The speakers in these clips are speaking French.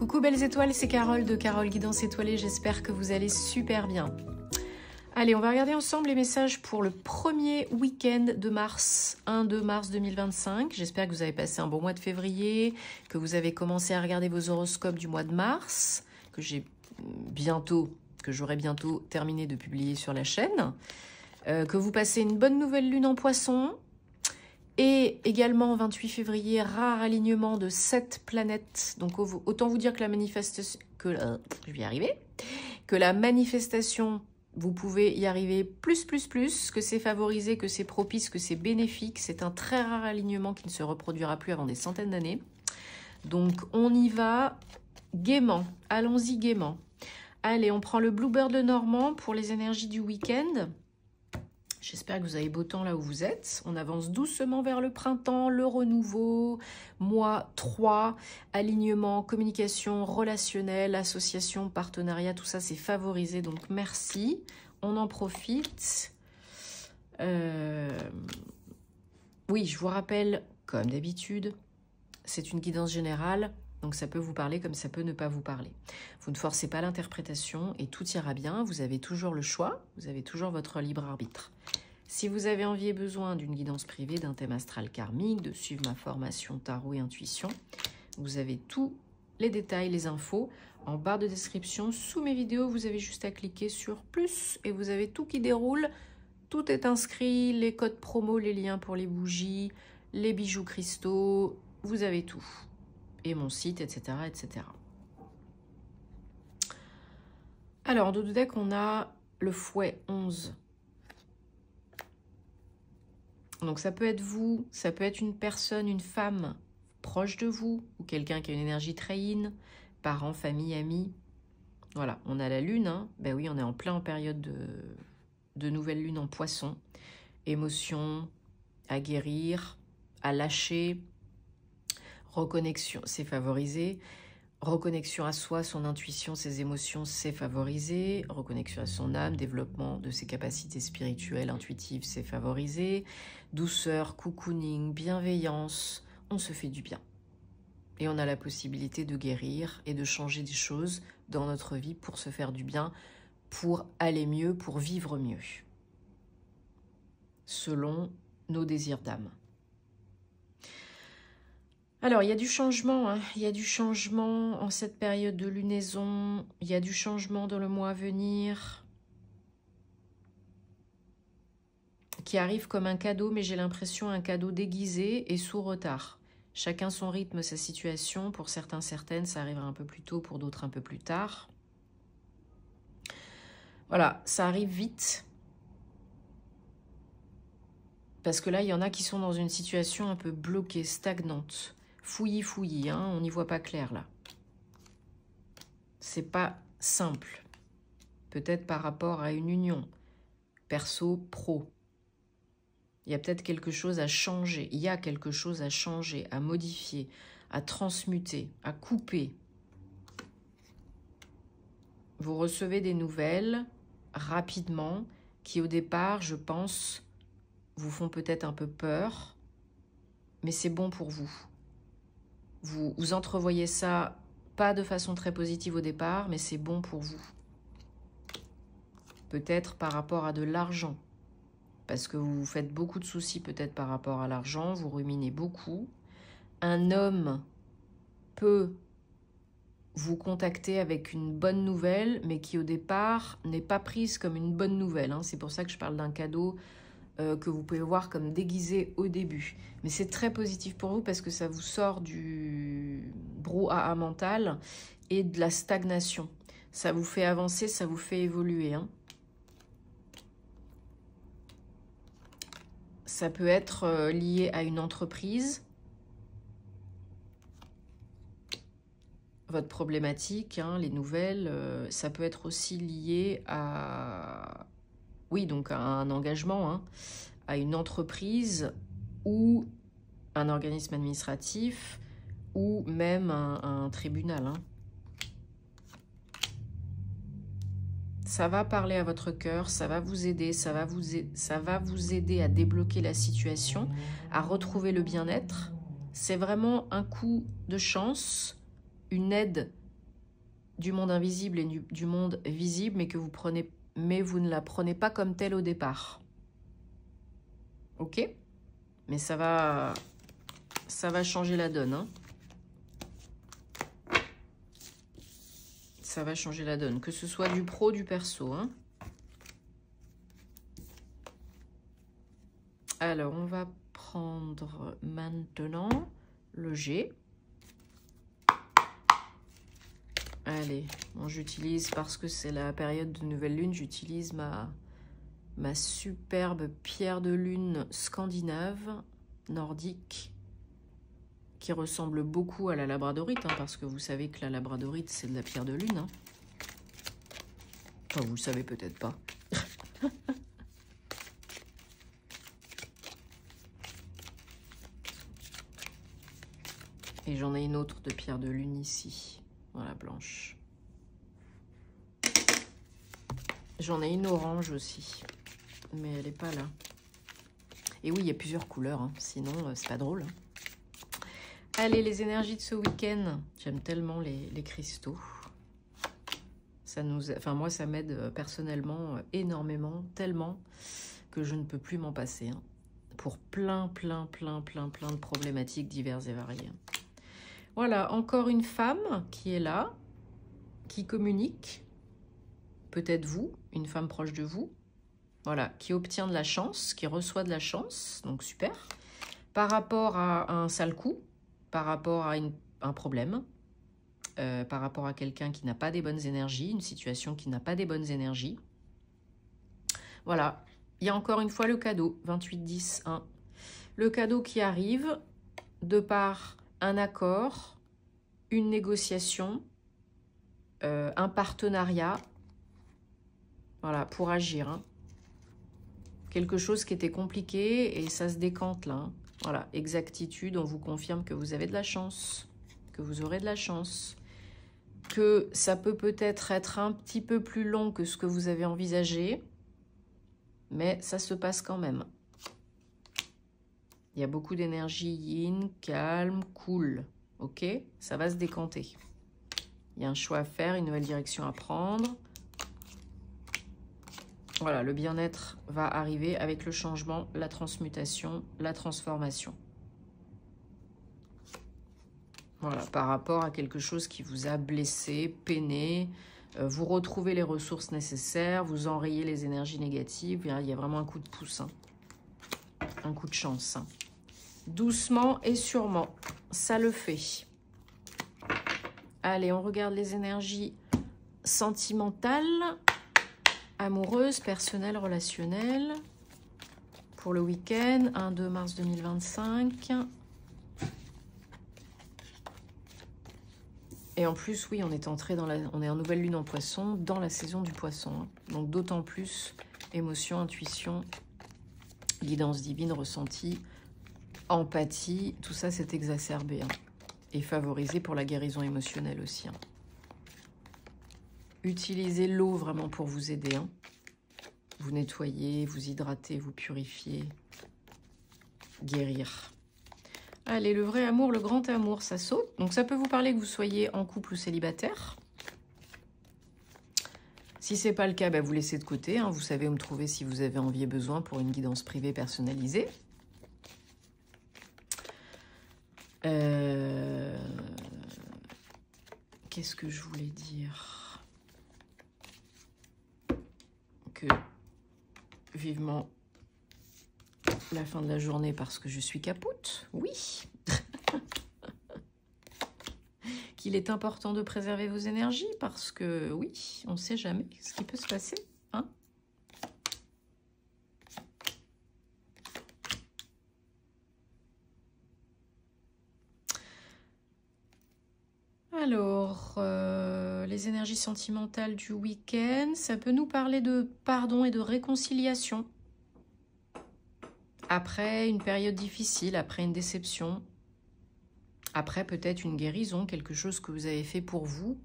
Coucou belles étoiles, c'est Carole de Carole Guidance Étoilée, j'espère que vous allez super bien. Allez, on va regarder ensemble les messages pour le premier week-end de mars, 1-2 mars 2025. J'espère que vous avez passé un bon mois de février, que vous avez commencé à regarder vos horoscopes du mois de mars, que j'aurai bientôt terminé de publier sur la chaîne, que vous passez une bonne nouvelle lune en poisson, et également 28 février, rare alignement de 7 planètes. Donc autant vous dire que la manifestation, que la manifestation, vous pouvez y arriver plus, que c'est favorisé, que c'est propice, que c'est bénéfique. C'est un très rare alignement qui ne se reproduira plus avant des centaines d'années. Donc on y va gaiement, allons-y gaiement. Allez, on prend le Bluebird le Normand pour les énergies du week-end. J'espère que vous avez beau temps là où vous êtes. On avance doucement vers le printemps, le renouveau, mois 3, alignement, communication, relationnel, association, partenariat, tout ça c'est favorisé, donc merci. On en profite. Oui, je vous rappelle, comme d'habitude, c'est une guidance générale, donc ça peut vous parler comme ça peut ne pas vous parler. Vous ne forcez pas l'interprétation et tout ira bien. Vous avez toujours le choix, vous avez toujours votre libre arbitre. Si vous avez envie et besoin d'une guidance privée, d'un thème astral karmique, de suivre ma formation tarot et intuition, vous avez tous les détails, les infos en barre de description. Sous mes vidéos, vous avez juste à cliquer sur plus et vous avez tout qui déroule. Tout est inscrit, les codes promo, les liens pour les bougies, les bijoux cristaux, vous avez tout. Et mon site, etc., etc. Alors, en dos de deck, on a le fouet 11. Donc, ça peut être vous, ça peut être une personne, une femme proche de vous, ou quelqu'un qui a une énergie très yin, parents, famille, amis. Voilà, on a la lune, hein. Ben oui, on est en plein en période de nouvelle lune en poisson. Émotions, à guérir, à lâcher. Reconnexion, c'est favorisé. Reconnexion à soi, son intuition, ses émotions, c'est favorisé. Reconnexion à son âme, développement de ses capacités spirituelles, intuitives, c'est favorisé. Douceur, cocooning, bienveillance, on se fait du bien. Et on a la possibilité de guérir et de changer des choses dans notre vie pour se faire du bien, pour aller mieux, pour vivre mieux. Selon nos désirs d'âme. Alors, il y a du changement, hein. Il y a du changement en cette période de lunaison, il y a du changement dans le mois à venir, qui arrive comme un cadeau, mais j'ai l'impression un cadeau déguisé et sous retard. Chacun son rythme, sa situation, pour certains, certaines, ça arrivera un peu plus tôt, pour d'autres un peu plus tard. Voilà, ça arrive vite. Parce que là, il y en a qui sont dans une situation un peu bloquée, stagnante. Fouillis, hein, on n'y voit pas clair là. C'est pas simple. Peut-être par rapport à une union perso-pro. Il y a peut-être quelque chose à changer. Il y a quelque chose à changer, à modifier, à transmuter, à couper. Vous recevez des nouvelles rapidement qui au départ, je pense, vous font peut-être un peu peur, mais c'est bon pour vous. Vous entrevoyez ça, pas de façon très positive au départ, mais c'est bon pour vous. Peut-être par rapport à de l'argent, parce que vous vous faites beaucoup de soucis peut-être par rapport à l'argent, vous ruminez beaucoup. Un homme peut vous contacter avec une bonne nouvelle, mais qui au départ n'est pas prise comme une bonne nouvelle, hein. C'est pour ça que je parle d'un cadeau que vous pouvez voir comme déguisé au début. Mais c'est très positif pour vous parce que ça vous sort du brouhaha mental et de la stagnation. Ça vous fait avancer, ça vous fait évoluer, hein. Ça peut être lié à une entreprise, votre problématique, hein, les nouvelles. Ça peut être aussi lié à... Oui, donc à un engagement, hein, à une entreprise ou un organisme administratif ou même un tribunal, hein. Ça va parler à votre cœur, ça va vous aider, ça va vous aider à débloquer la situation, à retrouver le bien-être. C'est vraiment un coup de chance, une aide du monde invisible et du monde visible, mais que vous prenez, mais vous ne la prenez pas comme telle au départ. Ok? Mais ça va changer la donne, hein. Ça va changer la donne, que ce soit du pro, du perso, hein. Alors, on va prendre maintenant le G. Allez, bon, j'utilise, parce que c'est la période de nouvelle lune, j'utilise ma superbe pierre de lune scandinave, nordique, qui ressemble beaucoup à la labradorite, hein, parce que vous savez que la labradorite, c'est de la pierre de lune. Hein. Enfin, vous le savez peut-être pas. Et j'en ai une autre de pierre de lune ici. Voilà, blanche. J'en ai une orange aussi. Mais elle n'est pas là. Et oui, il y a plusieurs couleurs. Hein. Sinon, c'est pas drôle. Hein. Allez, les énergies de ce week-end. J'aime tellement les cristaux. Ça enfin, moi, ça m'aide personnellement énormément. Tellement que je ne peux plus m'en passer. Hein. Pour plein de problématiques diverses et variées. Voilà, encore une femme qui est là, qui communique, peut-être vous, une femme proche de vous, voilà, qui obtient de la chance, qui reçoit de la chance, donc super, par rapport à un sale coup, par rapport à un problème, par rapport à quelqu'un qui n'a pas des bonnes énergies, une situation qui n'a pas des bonnes énergies. Voilà, il y a encore une fois le cadeau, 28-10-1. Le cadeau qui arrive de par un accord, une négociation, un partenariat, voilà, pour agir. Hein. Quelque chose qui était compliqué et ça se décante là. Hein. Voilà, exactitude, on vous confirme que vous avez de la chance, que vous aurez de la chance, que ça peut peut-être être un petit peu plus long que ce que vous avez envisagé, mais ça se passe quand même. Il y a beaucoup d'énergie yin, calme, cool. Ok? Ça va se décanter. Il y a un choix à faire, une nouvelle direction à prendre. Voilà, le bien-être va arriver avec le changement, la transmutation, la transformation. Voilà, par rapport à quelque chose qui vous a blessé, peiné, vous retrouvez les ressources nécessaires, vous enrayez les énergies négatives. Il y a vraiment un coup de pouce, hein. Un coup de chance. Hein. Doucement et sûrement, ça le fait. Allez, on regarde les énergies sentimentales, amoureuses, personnelles, relationnelles. Pour le week-end, 1-2 mars 2025. Et en plus, oui, on est entré dans on est en nouvelle lune en poisson, dans la saison du poisson. Hein. Donc d'autant plus, émotion, intuition, guidance divine, ressenti, empathie, tout ça c'est exacerbé. Hein. Et favorisé pour la guérison émotionnelle aussi. Hein. Utilisez l'eau vraiment pour vous aider. Hein. Vous nettoyer, vous hydrater, vous purifier, guérir. Allez, le vrai amour, le grand amour, ça saute. Donc ça peut vous parler que vous soyez en couple ou célibataire. Si ce n'est pas le cas, bah, vous laissez de côté. Hein. Vous savez où me trouver si vous avez envie et besoin pour une guidance privée personnalisée. Qu'est-ce que je voulais dire? Que vivement la fin de la journée parce que je suis capoute. Oui. Qu'il est important de préserver vos énergies parce que, oui, on ne sait jamais ce qui peut se passer. Hein. Alors, les énergies sentimentales du week-end, ça peut nous parler de pardon et de réconciliation. Après une période difficile, après une déception, après peut-être une guérison, quelque chose que vous avez fait pour vous,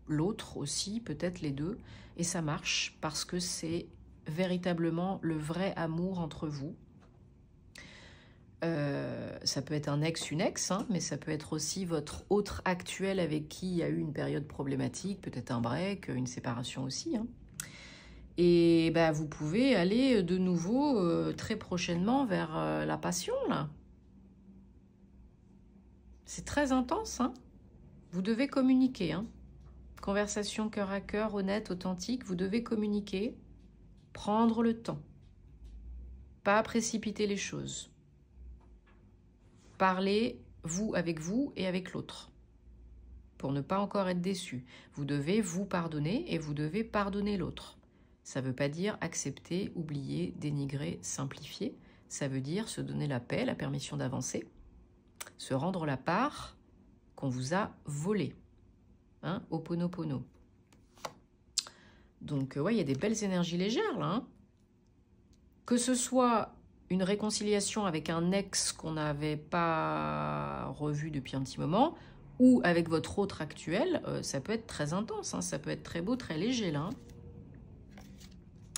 l'autre aussi, peut-être les deux, et ça marche parce que c'est véritablement le vrai amour entre vous. Ça peut être un ex, une ex, hein, mais ça peut être aussi votre autre actuel avec qui il y a eu une période problématique, peut-être un break, une séparation aussi. Hein. Et bah, vous pouvez aller de nouveau très prochainement vers la passion, là. C'est très intense, hein. Vous devez communiquer, hein. Conversation cœur à cœur, honnête, authentique, vous devez communiquer, prendre le temps, pas précipiter les choses. Parlez, vous, avec vous et avec l'autre, pour ne pas encore être déçu. Vous devez vous pardonner et vous devez pardonner l'autre. Ça ne veut pas dire accepter, oublier, dénigrer, simplifier. Ça veut dire se donner la paix, la permission d'avancer, se rendre la part qu'on vous a volée. Hein, Ho'oponopono. Donc, ouais, il y a des belles énergies légères, là. Hein. Que ce soit une réconciliation avec un ex qu'on n'avait pas revu depuis un petit moment, ou avec votre autre actuel, ça peut être très intense, hein, ça peut être très beau, très léger, là. Hein.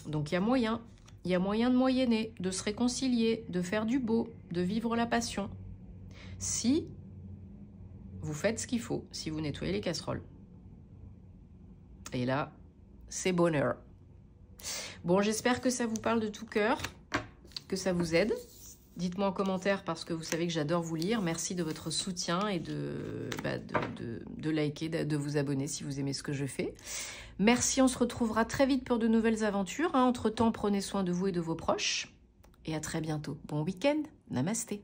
Donc, il y a moyen de moyenner, de se réconcilier, de faire du beau, de vivre la passion. Si vous faites ce qu'il faut, si vous nettoyez les casseroles. Et là, c'est bonheur. Bon, j'espère que ça vous parle de tout cœur, que ça vous aide. Dites-moi en commentaire parce que vous savez que j'adore vous lire. Merci de votre soutien et de liker, de vous abonner si vous aimez ce que je fais. Merci, on se retrouvera très vite pour de nouvelles aventures. Entre-temps, prenez soin de vous et de vos proches. Et à très bientôt. Bon week-end. Namasté.